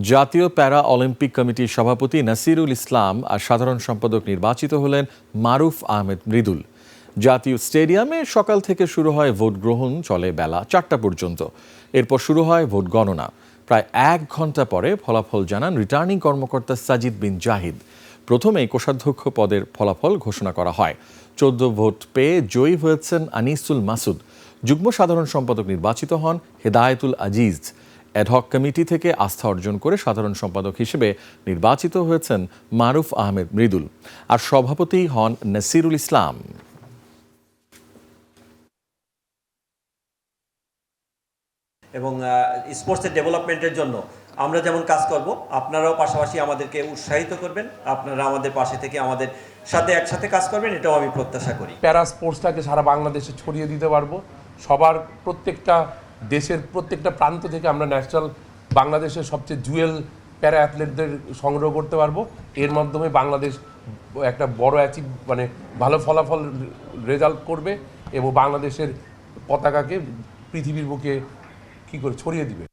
জাতীয় প্যারা অলিম্পিক কমিটির সভাপতি নাসিরুল ইসলাম আর সাধারণ সম্পাদক নির্বাচিত হলেন মারুফ আহমেদ মৃদুল। জাতীয় স্টেডিয়ামে সকাল থেকে শুরু হয় ভোট গ্রহণ, চলে বেলা 4টা পর্যন্ত। এরপর শুরু হয় ভোট গণনা। প্রায় 1 ঘন্টা পরে ফলাফল জানান রিটার্নিং কর্মকর্তা সাজিদ বিন জাহিদ। প্রথমেই কোষাধ্যক্ষ পদের ফলাফল ঘোষণা করা হয়। 14 ভোট পেয়ে জয়ী হয়েছেন আনিসুল মাসুদ। যুগ্ম সাধারণ সম্পাদক নির্বাচিত হন হেদায়েতুল আজিজ। অ্যাডহক কমিটি থেকে আস্থা অর্জন করে সাধারণ সম্পাদক হিসেবে নির্বাচিত হয়েছেন মারুফ আহমেদ মৃদুল। আর সভাপতি হন নাসিরুল ইসলাম। এবং স্পোর্টসের ডেভেলপমেন্টের জন্য আমরা যেমন কাজ করব, আপনারাও পাশাপাশি আমাদেরকে উৎসাহিত করবেন, আপনারা আমাদের পাশে থেকে আমাদের সাথে একসাথে কাজ করবেন, এটাও আমি প্রত্যাশা করি। প্যারা স্পোর্টসটাকে সারা বাংলাদেশে ছড়িয়ে দিতে পারবো। সবার প্রত্যেকটা দেশের প্রত্যেকটা প্রান্ত থেকে আমরা ন্যাশনাল বাংলাদেশের সবচেয়ে জুয়েল প্যারা অ্যাথলেটদের সংগ্রহ করতে পারবো। এর মাধ্যমে বাংলাদেশ একটা বড় ভালো ফলাফল রেজাল্ট করবে এবং বাংলাদেশের পতাকাকে পৃথিবীর বুকে ছড়িয়ে দিবে।